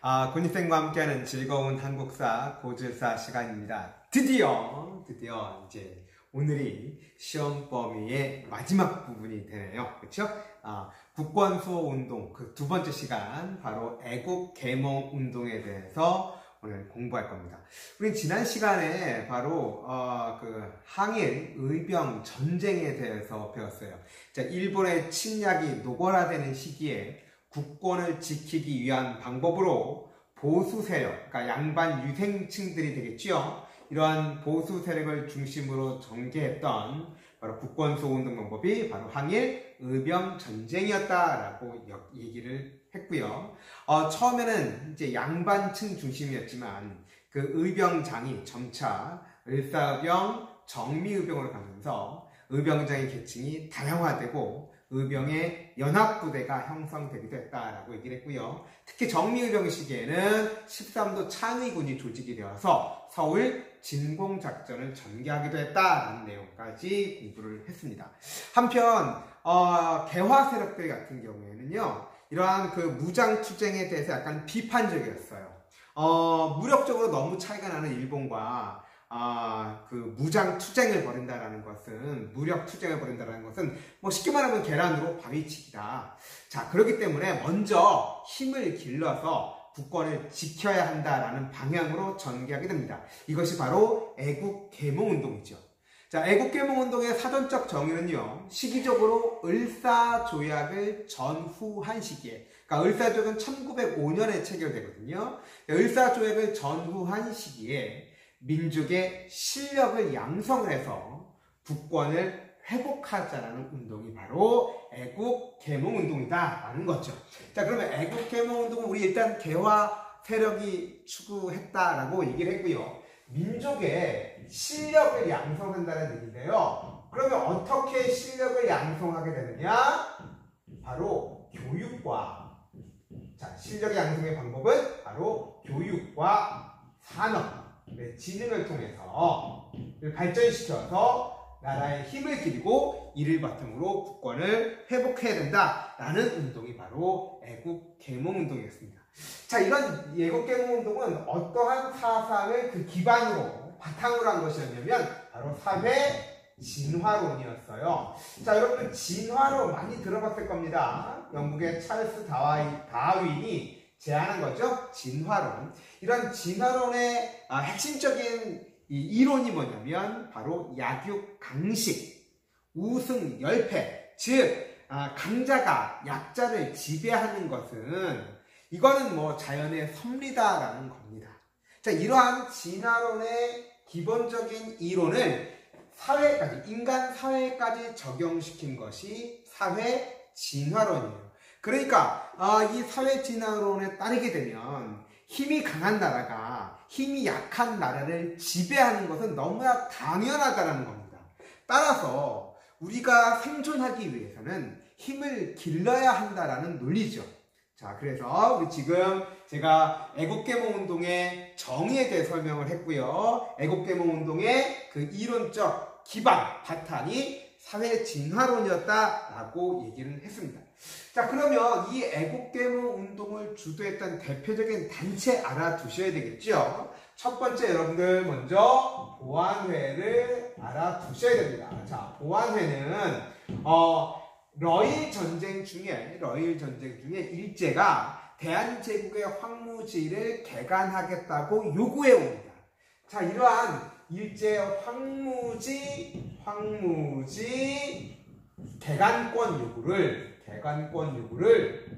군입생과 함께하는 즐거운 한국사 고질사 시간입니다. 드디어 이제 오늘이 시험 범위의 마지막 부분이 되네요. 그렇죠? 국권수호 운동 그 두 번째 시간 바로 애국 계몽 운동에 대해서 오늘 공부할 겁니다. 우리 지난 시간에 바로 그 항일 의병 전쟁에 대해서 배웠어요. 자, 일본의 침략이 노골화되는 시기에 국권을 지키기 위한 방법으로 보수 세력, 그러니까 양반 유생층들이 되겠죠. 이러한 보수 세력을 중심으로 전개했던 바로 국권수호 운동 방법이 바로 항일 의병 전쟁이었다라고 얘기를 했고요. 처음에는 이제 양반층 중심이었지만 그 의병장이 점차 을사의병, 정미의병으로 가면서 의병장의 계층이 다양화되고 의병의 연합부대가 형성되기도 했다라고 얘기를 했고요. 특히 정미의병 시기에는 13도 창의군이 조직이 되어서 서울 진공작전을 전개하기도 했다라는 내용까지 공부를 했습니다. 한편 개화 세력들 같은 경우에는요, 이러한 그 무장투쟁에 대해서 약간 비판적이었어요. 무력적으로 너무 차이가 나는 일본과 그 무장 투쟁을 벌인다라는 것은, 무력 투쟁을 벌인다라는 것은 뭐 쉽게 말하면 계란으로 바위치기다. 자, 그렇기 때문에 먼저 힘을 길러서 국권을 지켜야 한다라는 방향으로 전개하게 됩니다. 이것이 바로 애국 계몽 운동이죠. 자, 애국 계몽 운동의 사전적 정의는요, 시기적으로 을사조약을 전후한 시기에, 그러니까 을사조약은 1905년에 체결되거든요. 을사조약을 전후한 시기에 민족의 실력을 양성을 해서 국권을 회복하자라는 운동이 바로 애국 계몽 운동이다라는 거죠. 자, 그러면 애국 계몽 운동은 우리 일단 개화 세력이 추구했다라고 얘기를 했고요. 민족의 실력을 양성한다는 얘기인데요. 그러면 어떻게 실력을 양성하게 되느냐? 바로 교육과, 자, 실력 양성의 방법은 바로 교육과 산업, 지능을 통해서 발전시켜서 나라의 힘을 기르고 이를 바탕으로 국권을 회복해야 된다라는 운동이 바로 애국 계몽 운동이었습니다. 자, 이런 애국 계몽 운동은 어떠한 사상을 그 기반으로 바탕으로 한 것이었냐면 바로 사회 진화론이었어요. 자, 여러분들 진화론 많이 들어봤을 겁니다. 영국의 찰스 다윈이 제안한 거죠. 진화론. 이런 진화론의 핵심적인 이 이론이 뭐냐면 바로 약육강식, 우승열패, 즉 강자가 약자를 지배하는 것은 이거는 뭐 자연의 섭리다라는 겁니다. 자, 이러한 진화론의 기본적인 이론을 사회까지, 인간 사회까지 적용시킨 것이 사회 진화론이에요. 그러니까 이 사회 진화론에 따르게 되면 힘이 강한 나라가 힘이 약한 나라를 지배하는 것은 너무나 당연하다는 겁니다. 따라서 우리가 생존하기 위해서는 힘을 길러야 한다는 논리죠. 자, 그래서 우리 지금 제가 애국계몽 운동의 정의에 대해 설명을 했고요. 애국계몽 운동의 그 이론적 기반, 바탕이 사회 진화론이었다라고 얘기를 했습니다. 자, 그러면 이 애국계몽 운동을 주도했던 대표적인 단체 알아두셔야 되겠죠. 첫 번째, 여러분들 먼저 보안회를 알아두셔야 됩니다. 자, 보안회는 러일 전쟁 중에 일제가 대한제국의 황무지를 개간하겠다고 요구해 옵니다. 자, 이러한 일제 황무지 개간권 요구를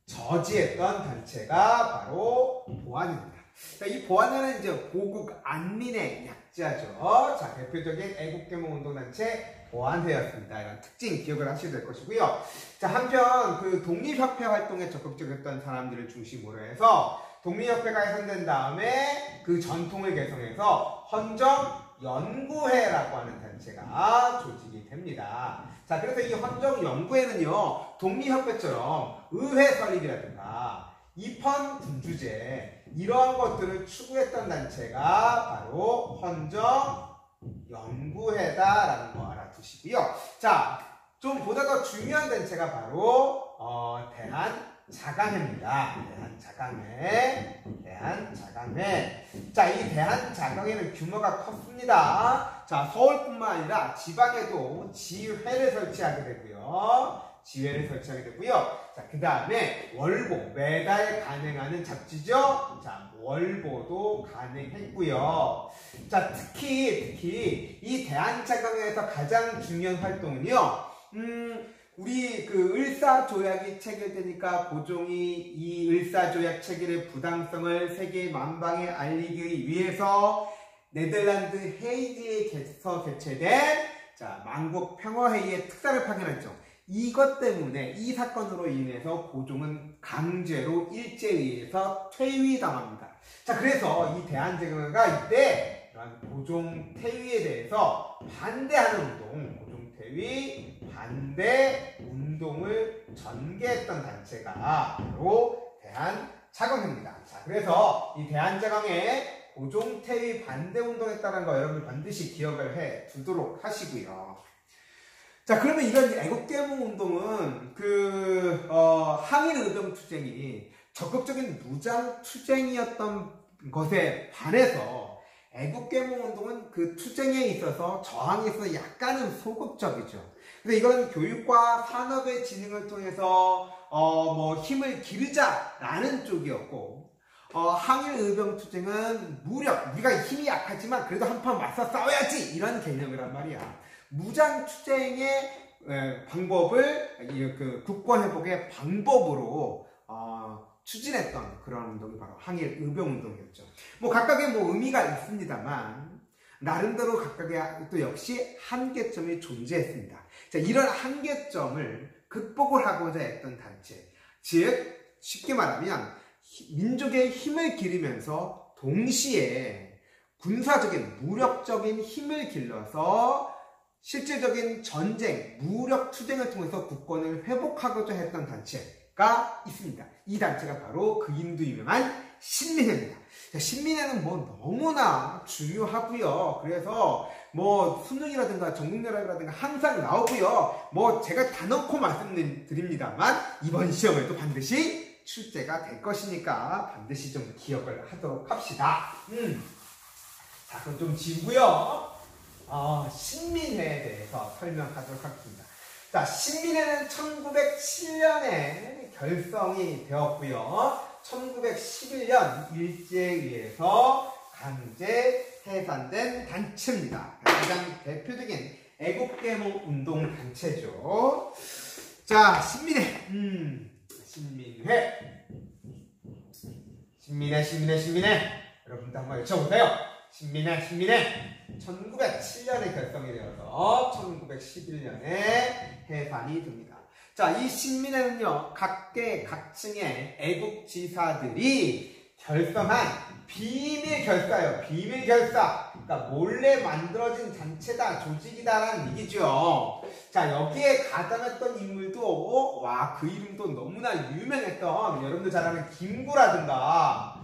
저지했던 단체가 바로 보안회입니다. 자, 이 보안회는 이제 고국 안민의 약자죠. 자, 대표적인 애국계몽 운동단체 보안회였습니다. 이런 특징 기억을 하셔야 될 것이고요. 자, 한편 그 독립협회 활동에 적극적이었던 사람들을 중심으로 해서 독립협회가 해산된 다음에 그 전통을 개성해서 헌정연구회라고 하는 단체가 조직이 됩니다. 자, 그래서 이 헌정연구회는요, 독립협회처럼 의회 설립이라든가 입헌 군주제 이러한 것들을 추구했던 단체가 바로 헌정연구회다라는 거 알아두시고요. 자, 좀 보다 더 중요한 단체가 바로 대한자강회입니다. 대한자강회. 자, 이 대한자강회는 규모가 컸습니다. 자, 서울뿐만 아니라 지방에도 지회를 설치하게 되고요. 자, 그 다음에 월보, 매달 가능하는 잡지죠? 자, 월보도 가능했고요. 자, 특히 이 대한자강회에서 가장 중요한 활동은요, 우리 그 을사조약이 체결되니까 고종이 이 을사조약 체결의 부당성을 세계 만방에 알리기 위해서 네덜란드 헤이지에서 개최된 자, 만국 평화회의에 특사를 파견했죠. 이것 때문에 이 사건으로 인해서 고종은 강제로 일제의회에서 퇴위당합니다. 자, 그래서 이 대한제강회가 이때 고종 퇴위에 대해서 반대하는 운동, 고종 퇴위 반대 운동을 전개했던 단체가 바로 대한자강회입니다. 자, 그래서 이 대한자강회 고종 퇴위 반대 운동했다는 거 여러분들 반드시 기억을 해 두도록 하시고요. 자, 그러면 이런 애국개몽 운동은 항일의병투쟁이 적극적인 무장투쟁이었던 것에 반해서 애국개몽 운동은 그 투쟁에 있어서 저항에 있어서 약간은 소극적이죠. 근데 이건 교육과 산업의 진흥을 통해서 힘을 기르자라는 쪽이었고, 항일의병투쟁은 무력, 우리가 힘이 약하지만 그래도 한판 맞서 싸워야지 이런 개념이란 말이야. 무장투쟁의 방법을 국권회복의 방법으로 추진했던 그런 운동이 바로 항일의병운동이었죠. 각각의 의미가 있습니다만 나름대로 각각의 또 역시 한계점이 존재했습니다. 자, 이런 한계점을 극복을 하고자 했던 단체, 즉 쉽게 말하면 민족의 힘을 기르면서 동시에 군사적인 무력적인 힘을 길러서 실질적인 전쟁, 무력 투쟁을 통해서 국권을 회복하고자 했던 단체가 있습니다. 이 단체가 바로 그림도 유명한 신민회입니다. 자, 신민회는 너무나 중요하고요. 그래서 수능이라든가 전국연합이라든가 항상 나오고요. 제가 다 넣고 말씀드립니다만 이번 시험에도 반드시 출제가 될 것이니까 반드시 좀 기억을 하도록 합시다. 자, 그럼 좀 지우고요. 신민회에 대해서 설명하도록 하겠습니다. 자, 신민회는 1907년에 결성이 되었고요. 1911년 일제의회에서 강제 해산된 단체입니다. 가장 대표적인 애국개몽 운동 단체죠. 자, 신민회. 신민회. 여러분도 한번 외쳐보세요. 신민회. 1907년에 결성이 되어서 1911년에 해산이 됩니다. 자, 이 신민회는요, 각계각층의 애국지사들이 결성한 비밀결사예요. 비밀결사. 그러니까 몰래 만들어진 단체다, 조직이다라는 얘기죠. 자, 여기에 가담했던 인물도 그 이름도 너무나 유명했던 여러분들 잘 아는 김구라든가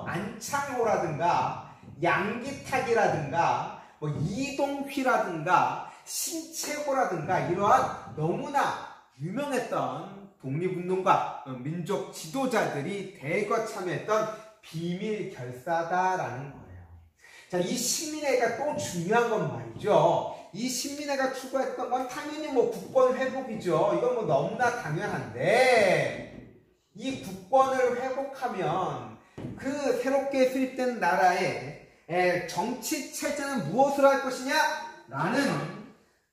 안창호라든가 양기탁이라든가 이동휘라든가 신채호라든가 이러한 너무나 유명했던 독립운동가, 민족 지도자들이 대거 참여했던 비밀결사다라는 거예요. 자, 이 신민회가 또 중요한 건 말이죠. 이 신민회가 추구했던 건 당연히 국권 회복이죠. 이건 너무나 당연한데 이 국권을 회복하면 그 새롭게 수립된 나라의 정치 체제는 무엇을 할 것이냐? 라는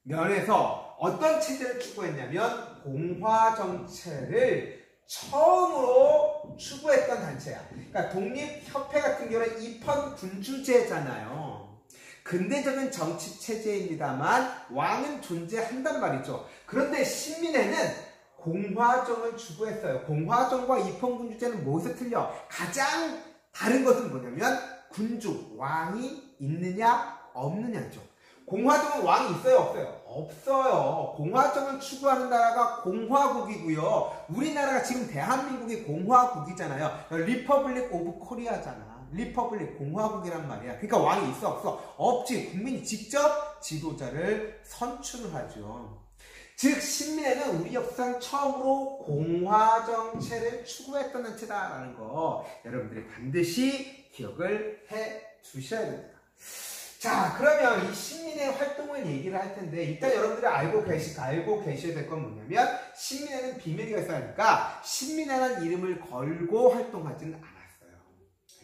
면에서 어떤 체제를 추구했냐면 공화정체를 처음으로 추구했던 단체야. 그러니까 독립협회 같은 경우는 입헌군주제잖아요. 근대적인 정치 체제입니다만 왕은 존재한단 말이죠. 그런데 신민회는 공화정을 추구했어요. 공화정과 입헌군주제는 무엇에 틀려? 가장 다른 것은 뭐냐면 군주, 왕이 있느냐 없느냐죠. 공화정은 왕이 있어요 없어요? 없어요. 공화정을 추구하는 나라가 공화국이고요. 우리나라가 지금 대한민국이 공화국이잖아요. 리퍼블릭 오브 코리아잖아. 리퍼블릭, 공화국이란 말이야. 그러니까 왕이 있어 없어? 없지. 국민이 직접 지도자를 선출을 하죠. 즉 신민회는 우리 역사상 처음으로 공화정체를 추구했던 단체다라는 거 여러분들이 반드시 기억을 해 두셔야 됩니다. 자, 그러면 이 신민회 활동을 얘기를 할 텐데 일단 여러분들이 알고 계셔야 될 건 뭐냐면 신민회는 비밀이 있으니까 신민회라는 이름을 걸고 활동하지는 않았어요.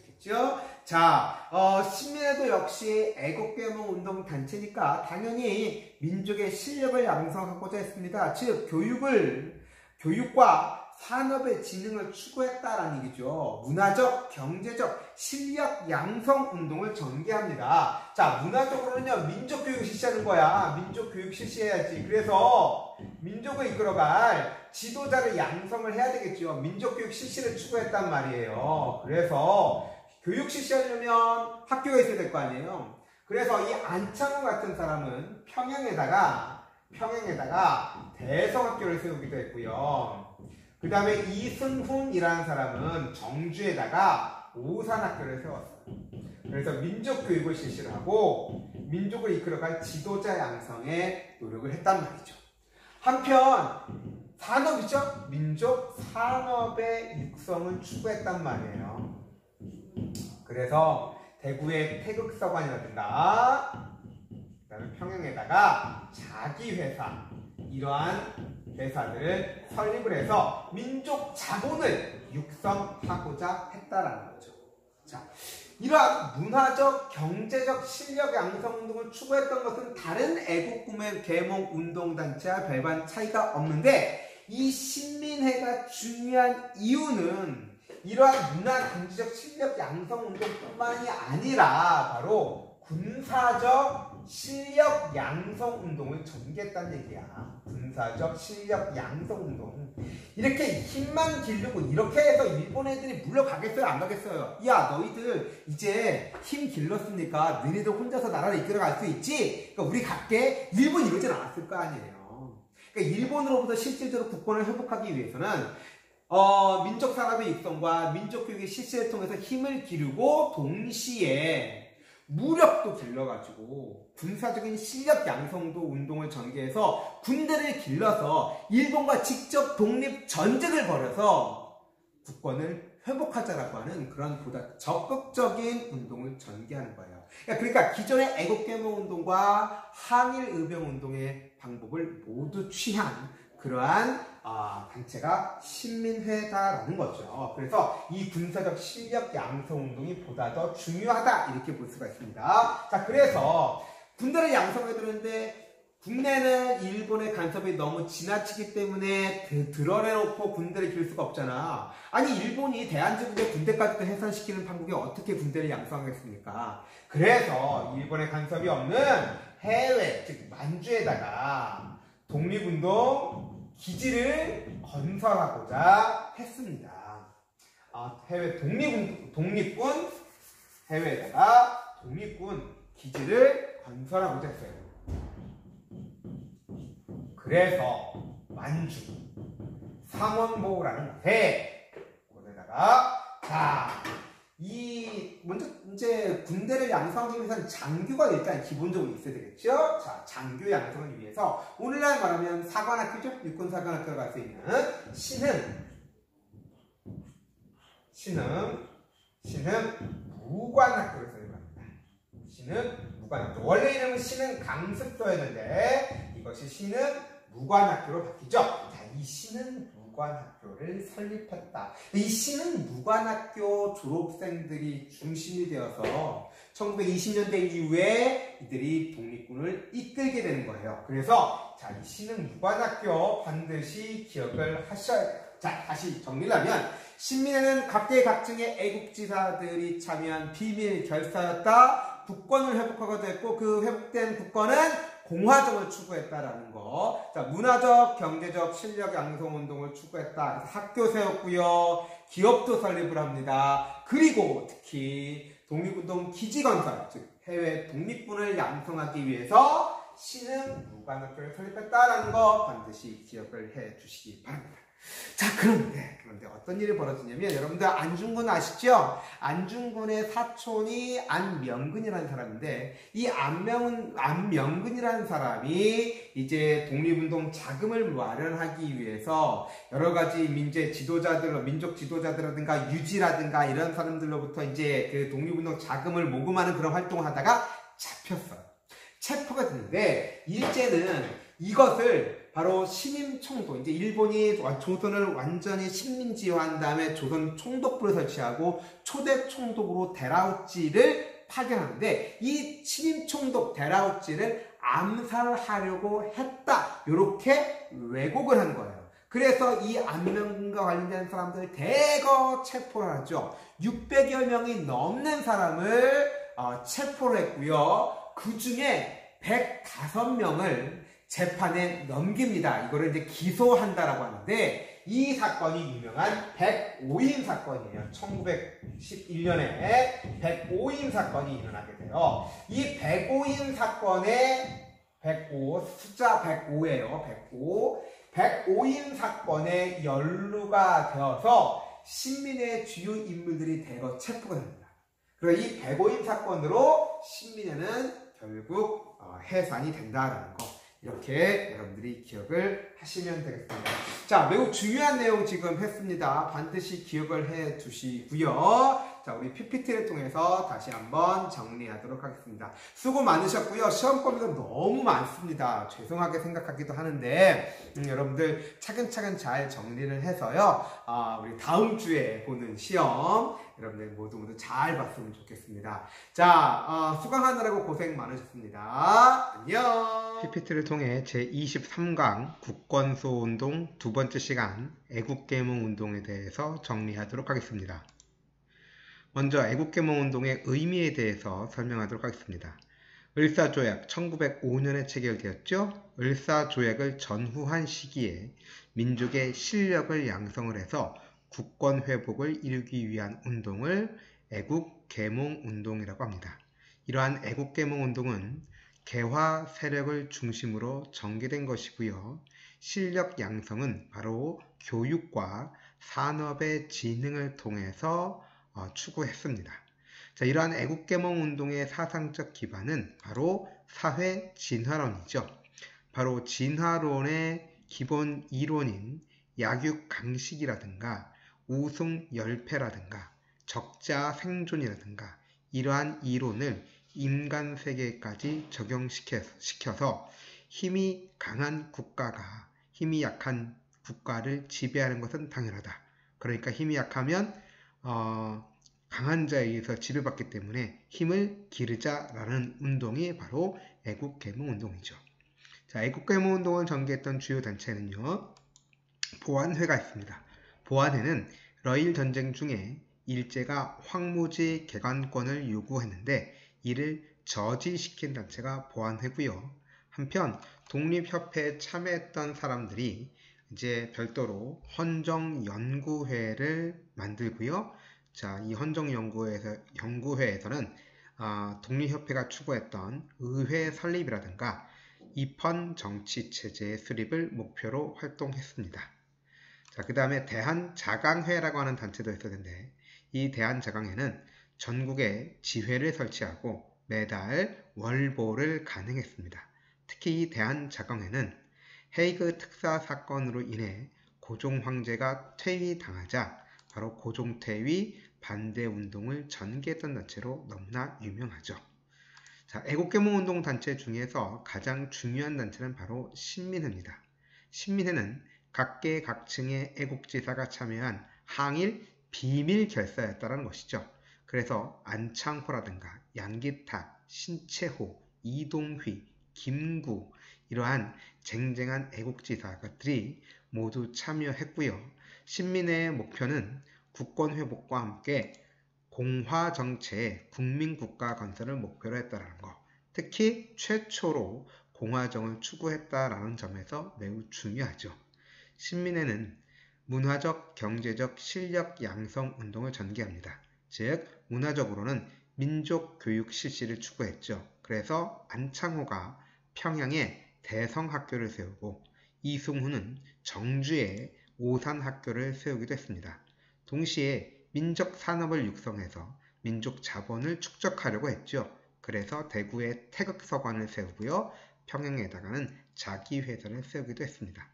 알겠죠? 자, 신민회도 역시 애국계몽 운동 단체니까 당연히 민족의 실력을 양성하고자 했습니다. 즉 교육과 산업의 진흥을 추구했다라는 얘기죠. 문화적, 경제적, 실력 양성 운동을 전개합니다. 자, 문화적으로는요, 민족교육 실시하는 거야. 민족교육 실시해야지. 그래서 민족을 이끌어갈 지도자를 양성을 해야 되겠죠. 민족교육 실시를 추구했단 말이에요. 그래서 교육 실시하려면 학교가 있어야 될 거 아니에요. 그래서 이 안창호 같은 사람은 평양에다가 대성학교를 세우기도 했고요. 그 다음에 이순훈이라는 사람은 정주에다가 오산학교를 세웠어요. 그래서 민족교육을 실시를 하고 민족을 이끌어갈 지도자 양성에 노력을 했단 말이죠. 한편 산업이죠. 민족 산업의 육성을 추구했단 말이에요. 그래서 대구의 태극서관이라든가 그 다음에 평양에다가 자기회사 이러한 회사들을 설립을 해서 민족 자본을 육성하고자 했다라는 거죠. 자, 이러한 문화적, 경제적 실력 양성 운동을 추구했던 것은 다른 애국구매 계몽 운동단체와 별반 차이가 없는데 이 신민회가 중요한 이유는 이러한 문화, 경제적 실력 양성 운동뿐만이 아니라 바로 군사적 실력 양성 운동을 전개했다는 얘기야. 군사적 실력 양성 운동. 이렇게 힘만 기르고 이렇게 해서 일본 애들이 물러가겠어요? 안 가겠어요? 야, 너희들 이제 힘 길렀으니까 너희들 혼자서 나라를 이끌어갈 수 있지? 그러니까 우리 갈게. 일본 이러진 않았을 거 아니에요. 그러니까 일본으로부터 실질적으로 국권을 회복하기 위해서는 민족 산업의 육성과 민족 교육의 실시를 통해서 힘을 기르고 동시에 무력도 길러가지고 군사적인 실력 양성도 운동을 전개해서 군대를 길러서 일본과 직접 독립 전쟁을 벌여서 국권을 회복하자라고 하는 그런 보다 적극적인 운동을 전개하는 거예요. 그러니까 기존의 애국계몽 운동과 항일의병 운동의 방법을 모두 취한 그러한 단체가 신민회다라는 거죠. 그래서 이 군사적 실력 양성 운동이 보다 더 중요하다 이렇게 볼 수가 있습니다. 자, 그래서 군대를 양성해야 되는데 국내는 일본의 간섭이 너무 지나치기 때문에 드러내놓고 군대를 기를 수가 없잖아. 아니 일본이 대한제국의 군대까지도 해산시키는 방법이 어떻게 군대를 양성하겠습니까? 그래서 일본의 간섭이 없는 해외, 즉 만주에다가 독립운동 기지를 건설하고자 했습니다. 해외 독립군 해외에다가 독립군 기지를 건설하고자 했어요. 그래서 만주 상원보라는 곳에다가 먼저 이제 군대를 양성하기 위해서는 장교가 일단 기본적으로 있어야 되겠죠. 자, 장교 양성을 위해서 오늘날 말하면 사관학교죠. 육군사관학교로 갈 수 있는 신흥 무관학교를 설립합니다. 신흥 무관학교. 원래 이름은 신흥 강습소였는데 이것이 신흥 무관학교로 바뀌죠. 자, 이 신흥 무관학교를 설립했다. 이 신흥 무관학교 졸업생들이 중심이 되어서 1920년대 이후에 이들이 독립군을 이끌게 되는 거예요. 그래서 자, 이 신흥 무관학교 반드시 기억을 하셔야 돼요. 자, 다시 정리를 하면 신민회는 각계각층의 애국지사들이 참여한 비밀 결사였다. 국권을 회복하고자 했고 그 회복된 국권은 공화정을 추구했다라는 거. 자, 문화적, 경제적 실력 양성 운동을 추구했다. 그래서 학교 세웠고요. 기업도 설립을 합니다. 그리고 특히 독립운동 기지 건설, 즉 해외 독립군을 양성하기 위해서 신흥 무관학교를 설립했다라는 거 반드시 기억을 해 주시기 바랍니다. 자, 그런데 어떤 일이 벌어지냐면, 여러분들 안중근 아시죠? 안중근의 사촌이 안명근이라는 사람인데, 이 안명근이라는 사람이 이제 독립운동 자금을 마련하기 위해서 여러 가지 민족 지도자들이라든가 유지라든가 이런 사람들로부터 이제 그 독립운동 자금을 모금하는 그런 활동을 하다가 잡혔어요. 체포가 됐는데, 일제는 이것을 바로 신임총독, 이제 일본이 조선을 완전히 식민지화한 다음에 조선 총독부를 설치하고 초대 총독으로 데라우찌를 파견하는데, 이 신임총독 데라우찌를 암살하려고 했다, 이렇게 왜곡을 한 거예요. 그래서 이 안명근과 관련된 사람들 대거 체포를 하죠. 600여 명이 넘는 사람을 체포를 했고요. 그 중에 105명을 재판에 넘깁니다. 이거를 이제 기소한다라고 하는데, 이 사건이 유명한 105인 사건이에요. 1911년에 105인 사건이 일어나게 돼요. 이 105인 사건에 105, 숫자 105예요. 105인 사건에 연루가 되어서 신민의 주요 인물들이 대거 체포가 됩니다. 그리고 이 105인 사건으로 신민회는 결국 해산이 된다라는 거, 이렇게 여러분들이 기억을 하시면 되겠습니다. 자, 매우 중요한 내용 지금 했습니다. 반드시 기억을 해 두시고요. 자, 우리 PPT를 통해서 다시 한번 정리하도록 하겠습니다. 수고 많으셨고요. 시험범위가 너무 많습니다. 죄송하게 생각하기도 하는데, 여러분들 차근차근 잘 정리를 해서요. 우리 다음 주에 보는 시험 여러분들 모두 잘 봤으면 좋겠습니다. 자, 수강하느라고 고생 많으셨습니다. 안녕. PPT를 통해 제23강 국권수호운동 두 번째 시간 애국계몽운동에 대해서 정리하도록 하겠습니다. 먼저 애국계몽운동의 의미에 대해서 설명하도록 하겠습니다. 을사조약 1905년에 체결되었죠. 을사조약을 전후한 시기에 민족의 실력을 양성을 해서 국권 회복을 이루기 위한 운동을 애국계몽운동이라고 합니다. 이러한 애국계몽운동은 개화 세력을 중심으로 전개된 것이고요. 실력 양성은 바로 교육과 산업의 진흥을 통해서 추구했습니다. 자, 이러한 애국계몽운동의 사상적 기반은 바로 사회 진화론이죠. 바로 진화론의 기본 이론인 약육강식이라든가 우승열패라든가 적자 생존이라든가 이러한 이론을 인간 세계까지 적용시켜서 힘이 강한 국가가 힘이 약한 국가를 지배하는 것은 당연하다. 그러니까 힘이 약하면 강한 자에 의해서 지배받기 때문에 힘을 기르자라는 운동이 바로 애국계몽운동이죠. 자, 애국계몽운동을 전개했던 주요 단체는요, 보안회가 있습니다. 보안회는 러일 전쟁 중에 일제가 황무지 개관권을 요구했는데 이를 저지시킨 단체가 보안회고요. 한편 독립협회에 참여했던 사람들이 이제 별도로 헌정연구회를 만들고요. 자, 이 헌정연구회에서는 독립협회가 추구했던 의회 설립이라든가 입헌 정치체제의 수립을 목표로 활동했습니다. 자, 그 다음에 대한자강회라고 하는 단체도 있었는데, 이 대한자강회는 전국에 지회를 설치하고 매달 월보를 간행했습니다. 특히 이 대한자강회는 헤이그 특사 사건으로 인해 고종 황제가 퇴위당하자 바로 고종퇴위 반대운동을 전개했던 단체로 너무나 유명하죠. 자, 애국계몽운동 단체 중에서 가장 중요한 단체는 바로 신민회입니다. 신민회는 각계각층의 애국지사가 참여한 항일 비밀 결사였다는 것이죠. 그래서 안창호라든가 양기탁, 신채호, 이동휘, 김구 이러한 쟁쟁한 애국지사들이 모두 참여했고요. 신민회의 목표는 국권 회복과 함께 공화 정체의 국민국가 건설을 목표로 했다는 것, 특히 최초로 공화정을 추구했다라는 점에서 매우 중요하죠. 신민회는 문화적, 경제적 실력 양성 운동을 전개합니다. 즉, 문화적으로는 민족 교육 실시를 추구했죠. 그래서 안창호가 평양에 대성학교를 세우고 이승후는 정주에 오산학교를 세우기도 했습니다. 동시에 민족 산업을 육성해서 민족 자본을 축적하려고 했죠. 그래서 대구에 태극서관을 세우고요. 평양에다가는 자기회전을 세우기도 했습니다.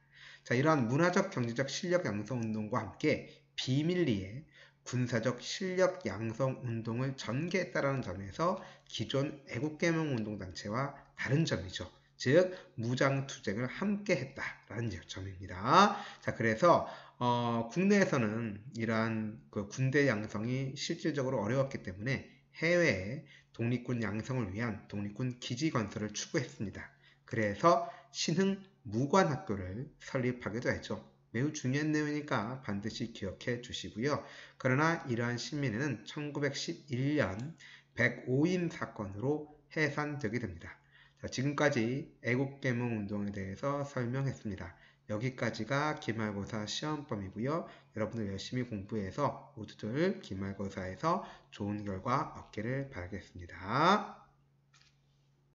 자, 이러한 문화적 경제적 실력 양성 운동과 함께 비밀리에 군사적 실력 양성 운동을 전개했다는 점에서 기존 애국개몽 운동단체와 다른 점이죠. 즉 무장투쟁을 함께 했다라는 점입니다. 자, 그래서 국내에서는 이러한 그 군대 양성이 실질적으로 어려웠기 때문에 해외에 독립군 양성을 위한 독립군 기지 건설을 추구했습니다. 그래서 신흥 무관학교를 설립하기도 했죠. 매우 중요한 내용이니까 반드시 기억해 주시고요. 그러나 이러한 신민회는 1911년 105임 사건으로 해산되게 됩니다. 자, 지금까지 애국개몽 운동에 대해서 설명했습니다. 여기까지가 기말고사 시험범이고요. 여러분들 열심히 공부해서 모두들 기말고사에서 좋은 결과 얻기를 바라겠습니다.